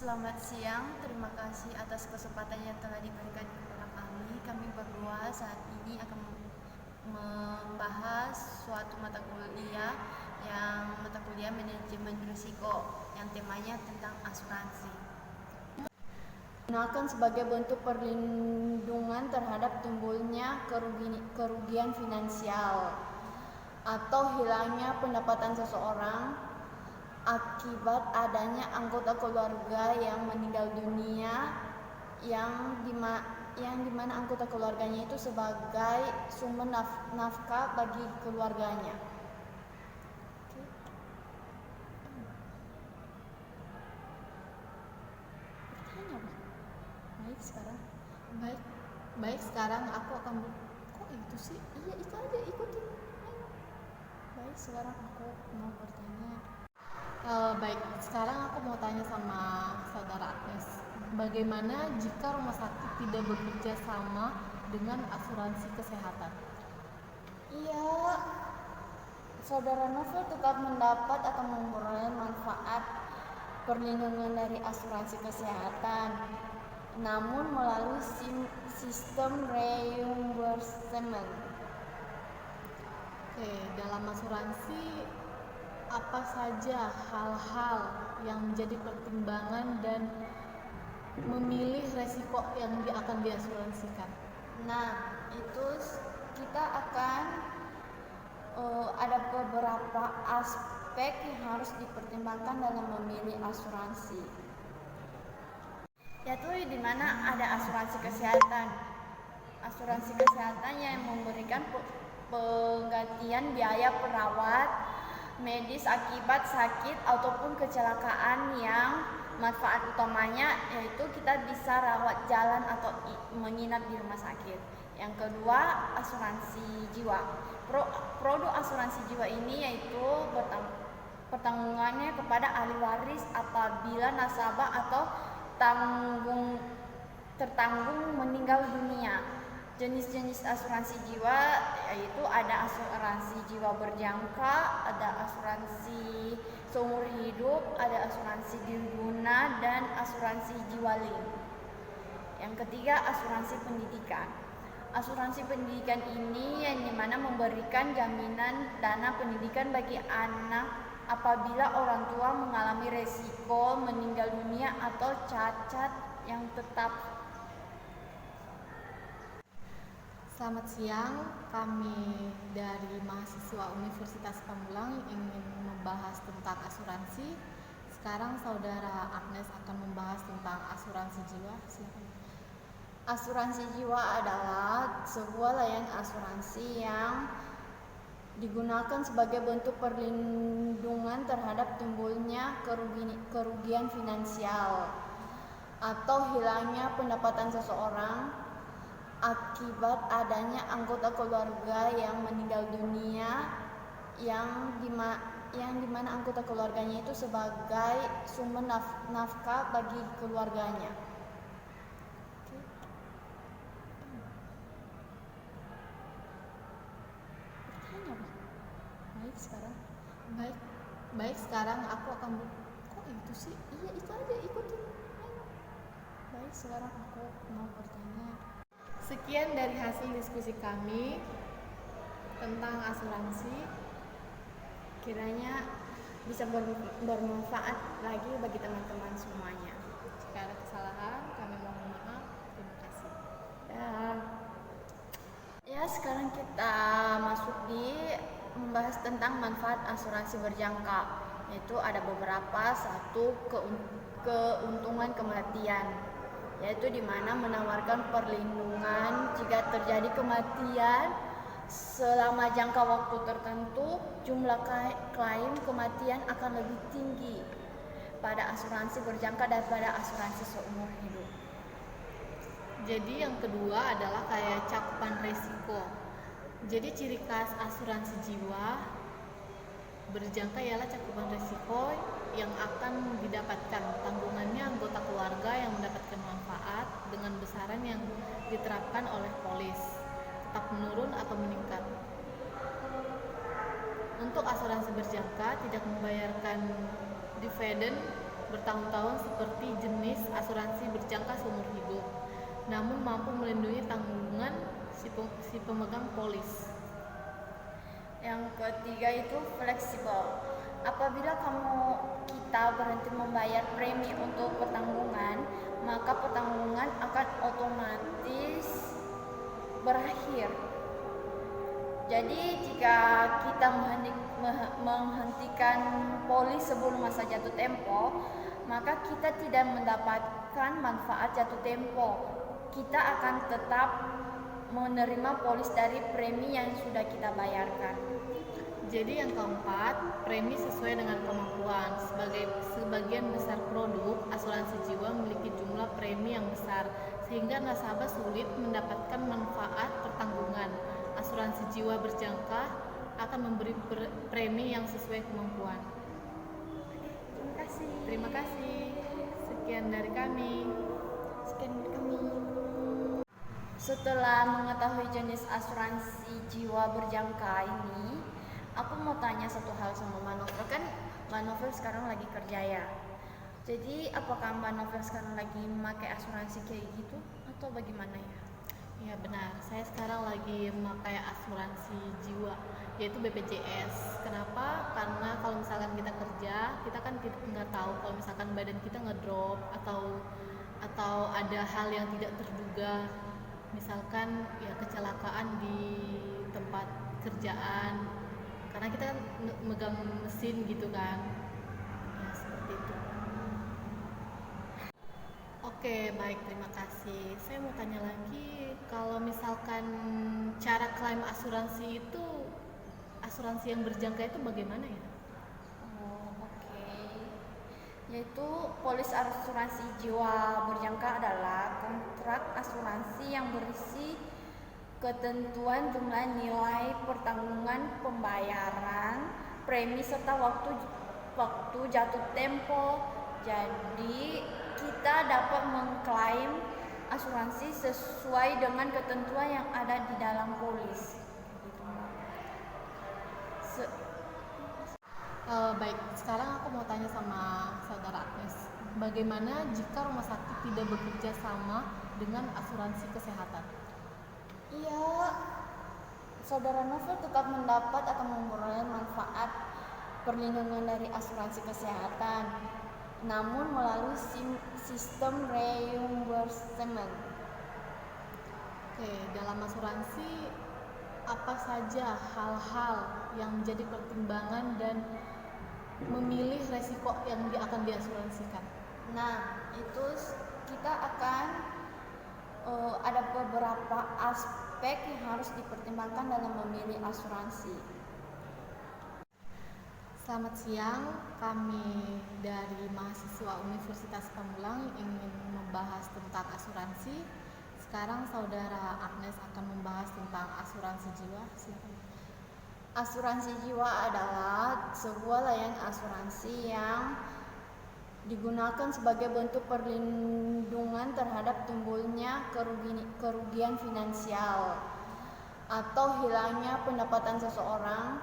Selamat siang, terima kasih atas kesempatan yang telah diberikan kepada kami. Kami berdua saat ini akan membahas suatu mata kuliah manajemen risiko yang temanya tentang asuransi. Digunakan sebagai bentuk perlindungan terhadap timbulnya kerugian finansial atau hilangnya pendapatan seseorang akibat adanya anggota keluarga yang meninggal dunia yang dimana anggota keluarganya itu sebagai sumber nafkah bagi keluarganya. Baik, sekarang aku akan kok itu sih? Iya, itu aja, ikutin. Ayo. Baik, sekarang aku mau bertanya. Baik, sekarang aku mau tanya sama saudara Agnes. Bagaimana jika rumah sakit tidak bekerja sama dengan asuransi kesehatan? Iya, saudara Novel tetap mendapat atau memperoleh manfaat perlindungan dari asuransi kesehatan, namun melalui sistem reimbursement. Oke, dalam asuransi apa saja hal-hal yang menjadi pertimbangan dan memilih resiko yang akan diasuransikan? Nah, itu kita akan ada beberapa aspek yang harus dipertimbangkan dalam memilih asuransi, yaitu di mana ada asuransi kesehatan. Asuransi kesehatan yang memberikan penggantian biaya perawat medis akibat sakit ataupun kecelakaan yang manfaat utamanya yaitu kita bisa rawat jalan atau menginap di rumah sakit. Yang kedua, asuransi jiwa. Produk asuransi jiwa ini yaitu pertanggungannya kepada ahli waris apabila nasabah atau tertanggung meninggal dunia. Jenis-jenis asuransi jiwa yaitu ada asuransi jiwa berjangka, ada asuransi seumur hidup, ada asuransi guna, dan asuransi jiwa link. Yang ketiga, asuransi pendidikan. Asuransi pendidikan ini yang dimana memberikan jaminan dana pendidikan bagi anak apabila orang tua mengalami resiko meninggal dunia atau cacat yang tetap. Selamat siang, kami dari mahasiswa Universitas Pamulang ingin membahas tentang asuransi. Sekarang saudara Agnes akan membahas tentang asuransi jiwa. Silakan. Asuransi jiwa adalah sebuah layanan asuransi yang digunakan sebagai bentuk perlindungan terhadap timbulnya kerugian finansial atau hilangnya pendapatan seseorang akibat adanya anggota keluarga yang meninggal dunia yang dimana anggota keluarganya itu sebagai sumber nafkah bagi keluarganya. Baik, sekarang aku akan kok itu sih? Iya, itu aja, ikutin. Ayo. Baik, sekarang aku mau bertanya. Sekian dari hasil diskusi kami tentang asuransi. Kiranya bisa bermanfaat lagi bagi teman-teman semuanya. Jika ada kesalahan, kami mohon maaf. Terima kasih. Ya, sekarang kita masuk di membahas tentang manfaat asuransi berjangka, yaitu ada beberapa. Satu, keuntungan kematian, yaitu dimana menawarkan perlindungan jika terjadi kematian selama jangka waktu tertentu. Jumlah klaim kematian akan lebih tinggi pada asuransi berjangka daripada asuransi seumur hidup. Jadi yang kedua adalah kayak cakupan risiko. Jadi ciri khas asuransi jiwa berjangka ialah cakupan risiko yang akan didapatkan. Tanggungannya anggota keluarga yang mendapatkan manfaat dengan besaran yang diterapkan oleh polis tetap menurun atau meningkat. Untuk asuransi berjangka tidak membayarkan dividen bertahun-tahun seperti jenis berjangka seumur hidup, namun mampu melindungi tanggungan si pemegang polis. Yang ketiga itu fleksibel. Apabila kita berhenti membayar premi untuk pertanggungan, maka pertanggungan akan otomatis berakhir. Jadi jika kita menghentikan polis sebelum masa jatuh tempo, maka kita tidak mendapatkan manfaat jatuh tempo. Kita akan tetap menerima polis dari premi yang sudah kita bayarkan. Jadi yang keempat, premi sesuai dengan kemampuan. Sebagian besar produk asuransi jiwa memiliki jumlah premi yang besar, sehingga nasabah sulit mendapatkan manfaat pertanggungan. Asuransi jiwa berjangka akan memberi premi yang sesuai kemampuan. Terima kasih. Sekian dari kami. Setelah mengetahui jenis asuransi jiwa berjangka ini, aku mau tanya satu hal sama Mbak Novel. Kan Mbak Novel sekarang lagi kerja ya. Jadi apakah Mbak Novel sekarang lagi memakai asuransi kayak gitu atau bagaimana ya? Ya benar, saya sekarang lagi memakai asuransi jiwa, yaitu BPJS. Kenapa? Karena kalau misalkan kita kerja, kita kan nggak tahu kalau misalkan badan kita ngedrop atau ada hal yang tidak terduga, misalkan ya kecelakaan di tempat kerjaan, karena kita kan megang mesin gitu kan, ya seperti itu. Oke, baik, terima kasih. Saya mau tanya lagi, kalau misalkan cara klaim asuransi itu, asuransi yang berjangka itu bagaimana ya? Oke. Yaitu polis asuransi jiwa berjangka adalah kontrak asuransi yang berisi ketentuan jumlah nilai pertanggungan pembayaran, premi serta waktu jatuh tempo. Jadi kita dapat mengklaim asuransi sesuai dengan ketentuan yang ada di dalam polis. Baik, sekarang aku mau tanya sama saudara Agnes, bagaimana jika rumah sakit tidak bekerja sama dengan asuransi kesehatan? Iya, saudara Novel tetap mendapat atau memperoleh manfaat perlindungan dari asuransi kesehatan, namun melalui sistem reimbursement. Oke, dalam asuransi apa saja hal-hal yang menjadi pertimbangan dan memilih resiko yang akan diasuransikan? Nah, itu kita akan ada beberapa aspek yang harus dipertimbangkan dalam memilih asuransi. Selamat siang, kami dari mahasiswa Universitas Pamulang ingin membahas tentang asuransi. Sekarang saudara Agnes akan membahas tentang asuransi jiwa. Silakan. Asuransi jiwa adalah sebuah layanan asuransi yang digunakan sebagai bentuk perlindungan terhadap timbulnya kerugian finansial atau hilangnya pendapatan seseorang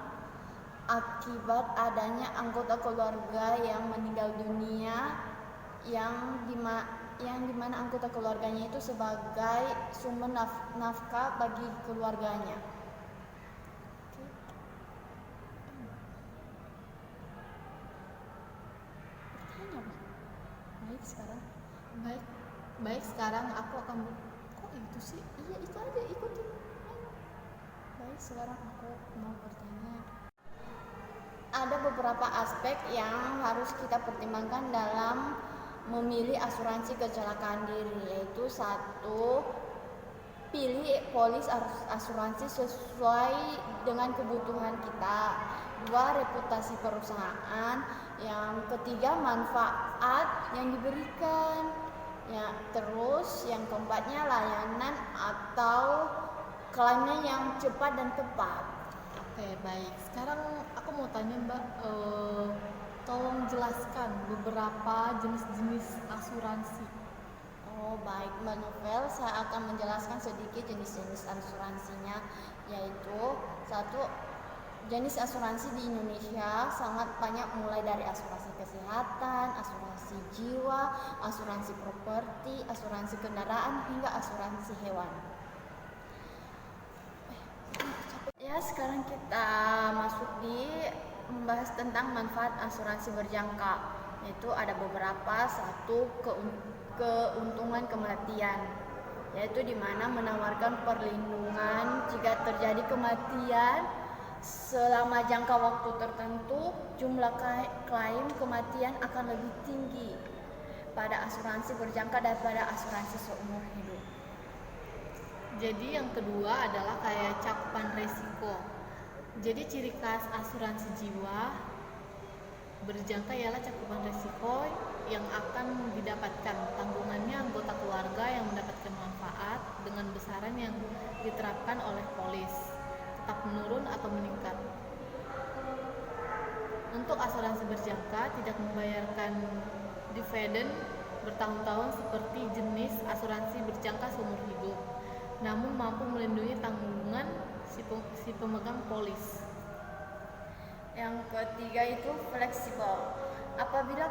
akibat adanya anggota keluarga yang meninggal dunia yang dimana anggota keluarganya itu sebagai sumber nafkah bagi keluarganya. Baik, sekarang aku akan kok itu sih? Iya, itu aja, ikutin. Baik, sekarang aku mau bertanya. Ada beberapa aspek yang harus kita pertimbangkan dalam memilih asuransi kecelakaan diri, yaitu satu, pilih polis asuransi sesuai dengan kebutuhan kita. Dua, reputasi perusahaan. Yang ketiga, manfaat yang diberikan. Ya, terus yang keempatnya, layanan atau klaimnya yang cepat dan tepat. Oke, baik. Sekarang aku mau tanya Mbak, tolong jelaskan beberapa jenis-jenis asuransi. Oh baik Mbak Novel, saya akan menjelaskan sedikit jenis-jenis asuransinya, yaitu satu, Jenis asuransi di Indonesia sangat banyak, mulai dari asuransi kesehatan, asuransi jiwa, asuransi properti, asuransi kendaraan, hingga asuransi hewan. Ya, sekarang kita masuk di membahas tentang manfaat asuransi berjangka. Yaitu ada beberapa. Satu, keuntungan kematian, yaitu di mana menawarkan perlindungan jika terjadi kematian selama jangka waktu tertentu. Jumlah klaim kematian akan lebih tinggi pada asuransi berjangka daripada asuransi seumur hidup. Jadi yang kedua adalah kayak cakupan resiko. Jadi ciri khas asuransi jiwa berjangka ialah cakupan resiko yang akan didapatkan. Tanggungannya anggota keluarga yang mendapatkan manfaat dengan besaran yang diterapkan oleh polis tetap menurun atau meningkat. Untuk asuransi berjangka tidak membayarkan dividen bertahun-tahun seperti jenis asuransi berjangka seumur hidup, namun mampu melindungi tanggungan si pemegang polis. Yang ketiga itu fleksibel. Apabila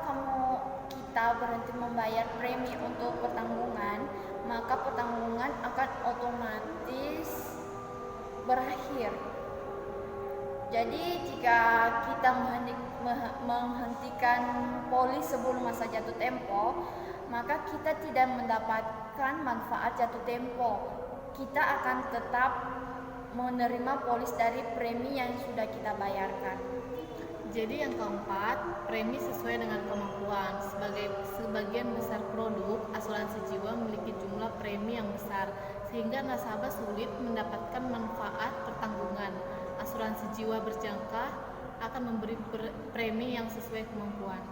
kita berhenti membayar premi untuk pertanggungan, maka pertanggungan akan otomatis berakhir. Jadi jika kita menghentikan polis sebelum masa jatuh tempo, maka kita tidak mendapatkan manfaat jatuh tempo. Kita akan tetap menerima polis dari premi yang sudah kita bayarkan. Jadi yang keempat, premi sesuai dengan kemampuan. Sebagian besar produk asuransi jiwa memiliki jumlah premi yang besar, sehingga nasabah sulit mendapatkan manfaat pertanggungan. Asuransi jiwa berjangka akan memberi premi yang sesuai kemampuan.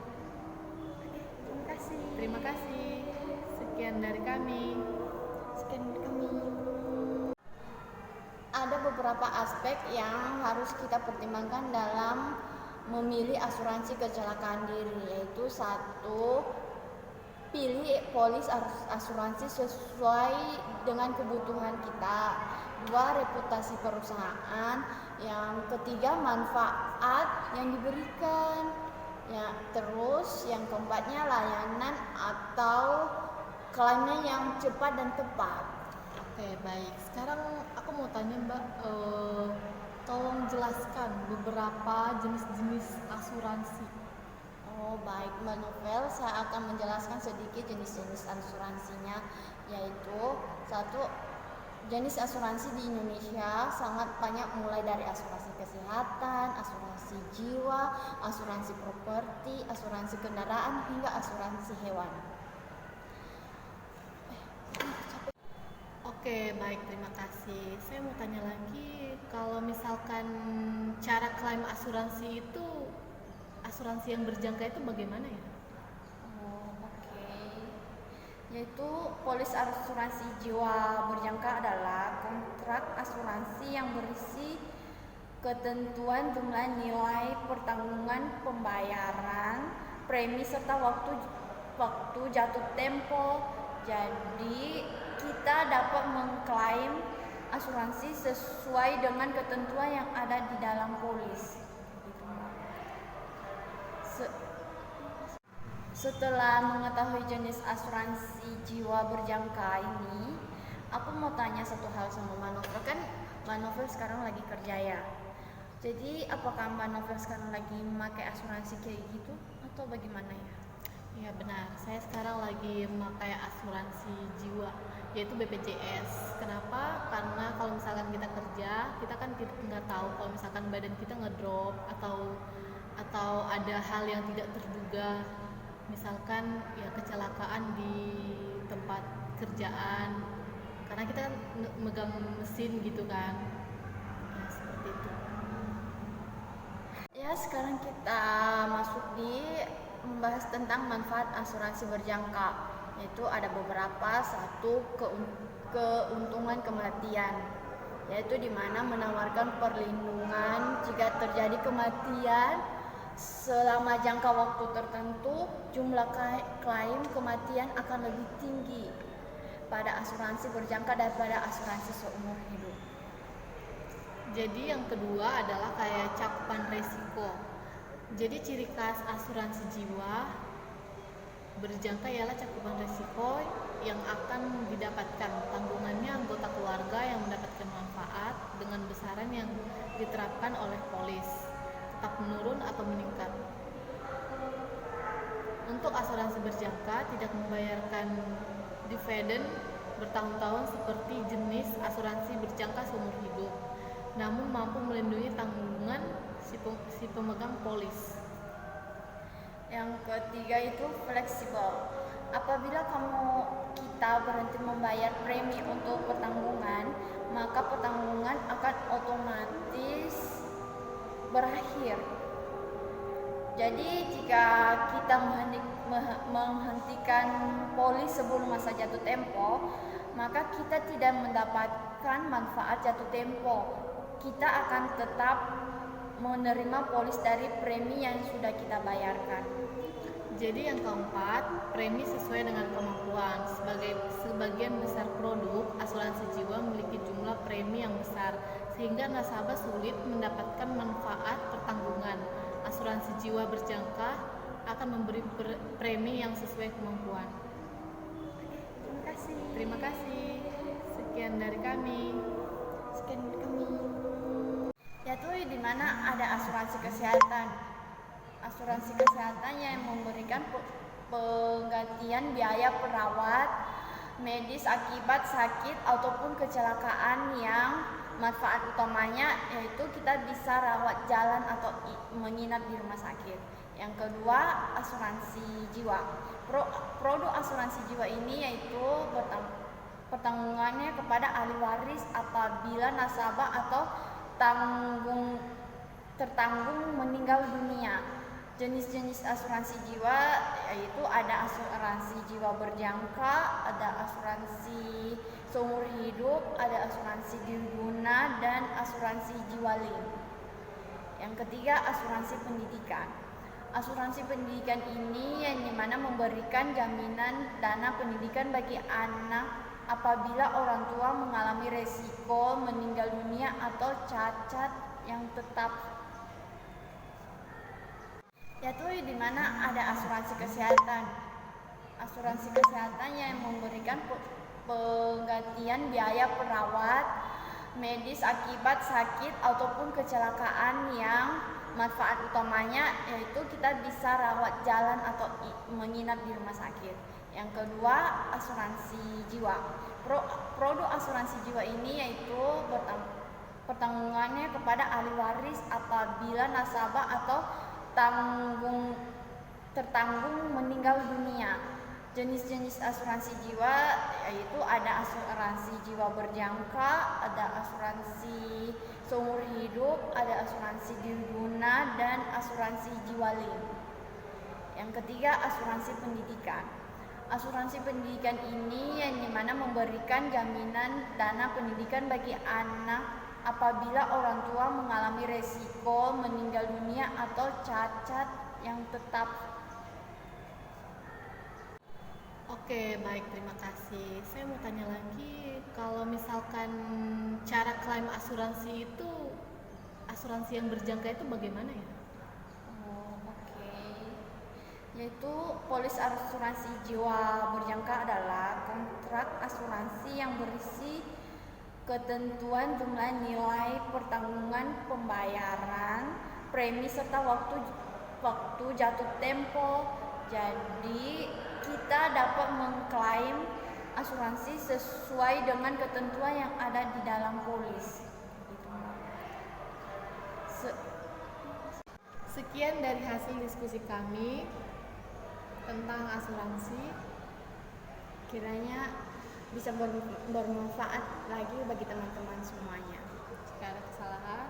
Terima kasih. Sekian dari kami. Ada beberapa aspek yang harus kita pertimbangkan dalam memilih asuransi kecelakaan diri, yaitu satu, pilih polis asuransi sesuai dengan kebutuhan kita. Dua, reputasi perusahaan. Yang ketiga, manfaat yang diberikan. Ya, terus yang keempatnya, layanan atau klaimnya yang cepat dan tepat. Oke, baik. Sekarang aku mau tanya Mbak, tolong jelaskan beberapa jenis-jenis asuransi. Oh baik Mbak Novel, saya akan menjelaskan sedikit jenis-jenis asuransinya, yaitu satu, jenis asuransi di Indonesia sangat banyak, mulai dari asuransi kesehatan, asuransi jiwa, asuransi properti, asuransi kendaraan, hingga asuransi hewan. Oke, baik, terima kasih. Saya mau tanya lagi, kalau misalkan cara klaim asuransi itu, asuransi yang berjangka itu bagaimana ya? Oke. Yaitu polis asuransi jiwa berjangka adalah kontrak asuransi yang berisi ketentuan jumlah nilai pertanggungan pembayaran, premi serta waktu jatuh tempo. Jadi kita dapat mengklaim asuransi sesuai dengan ketentuan yang ada di dalam polis. Setelah mengetahui jenis asuransi jiwa berjangka ini, aku mau tanya satu hal sama Mbak Novel. Kan Mbak Novel sekarang lagi kerja ya. Jadi apakah Mbak Novel sekarang lagi memakai asuransi kayak gitu atau bagaimana ya? Ya benar, saya sekarang lagi memakai asuransi jiwa, yaitu BPJS. Kenapa? Karena kalau misalkan kita kerja, kita kan nggak tahu kalau misalkan badan kita ngedrop atau ada hal yang tidak terduga, misalkan ya kecelakaan di tempat kerjaan, karena kita kan megang mesin gitu kan, ya seperti itu. Ya, sekarang kita masuk di membahas tentang manfaat asuransi berjangka, yaitu ada beberapa. Satu, keuntungan kematian, yaitu di mana menawarkan perlindungan jika terjadi kematian selama jangka waktu tertentu. Jumlah klaim kematian akan lebih tinggi pada asuransi berjangka daripada asuransi seumur hidup. Jadi yang kedua adalah kayak cakupan resiko. Jadi ciri khas asuransi jiwa berjangka ialah cakupan resiko yang akan didapatkan. Tanggungannya anggota keluarga yang mendapatkan manfaat dengan besaran yang diterapkan oleh polis, tetap menurun atau meningkat. Untuk asuransi berjangka tidak membayarkan dividen bertahun-tahun seperti jenis asuransi berjangka seumur hidup, namun mampu melindungi tanggungan si pemegang polis. Yang ketiga itu fleksibel. Apabila kita berhenti membayar premi untuk pertanggungan, maka pertanggungan akan otomatis berakhir. Jadi jika kita menghentikan polis sebelum masa jatuh tempo, maka kita tidak mendapatkan manfaat jatuh tempo. Kita akan tetap menerima polis dari premi yang sudah kita bayarkan. Jadi yang keempat, premi sesuai dengan kemampuan. Sebagian besar produk asuransi jiwa memiliki jumlah premi yang besar, sehingga nasabah sulit mendapatkan manfaat pertanggungan. Asuransi jiwa berjangka akan memberi premi yang sesuai kemampuan. Terima kasih. Sekian dari kami. Yaitu di mana ada asuransi kesehatan. Asuransi kesehatan yang memberikan penggantian biaya perawat medis akibat sakit ataupun kecelakaan yang manfaat utamanya yaitu kita bisa rawat jalan atau menginap di rumah sakit. Yang kedua, asuransi jiwa. Produk asuransi jiwa ini yaitu pertanggungannya kepada ahli waris apabila nasabah atau tertanggung meninggal dunia. Jenis-jenis asuransi jiwa yaitu ada asuransi jiwa berjangka, ada asuransi seumur hidup, ada asuransi dirguna, dan asuransi jiwa link. Yang ketiga, asuransi pendidikan. Asuransi pendidikan ini yang dimana memberikan jaminan dana pendidikan bagi anak apabila orang tua mengalami resiko meninggal dunia atau cacat yang tetap. Yaitu di mana ada asuransi kesehatan. Asuransi kesehatan yang memberikan penggantian biaya perawat medis akibat sakit ataupun kecelakaan yang manfaat utamanya yaitu kita bisa rawat jalan atau menginap di rumah sakit. Yang kedua, asuransi jiwa. Produk asuransi jiwa ini yaitu pertanggungannya kepada ahli waris apabila nasabah atau tertanggung meninggal dunia. Jenis-jenis asuransi jiwa yaitu ada asuransi jiwa berjangka, ada asuransi seumur hidup, ada asuransi dirguna, dan asuransi jiwa link. Yang ketiga, asuransi pendidikan. Asuransi pendidikan ini yang dimana memberikan jaminan dana pendidikan bagi anak apabila orang tua mengalami resiko meninggal dunia atau cacat yang tetap. Oke, baik, terima kasih. Saya mau tanya lagi, kalau misalkan cara klaim asuransi itu, asuransi yang berjangka itu bagaimana ya? Yaitu polis asuransi jiwa berjangka adalah kontrak asuransi yang berisi ketentuan jumlah nilai pertanggungan pembayaran premi serta waktu jatuh tempo. Jadi kita dapat mengklaim asuransi sesuai dengan ketentuan yang ada di dalam polis. Sekian dari hasil diskusi kami tentang asuransi. Kiranya bisa bermanfaat lagi bagi teman-teman semuanya. Jika ada kesalahan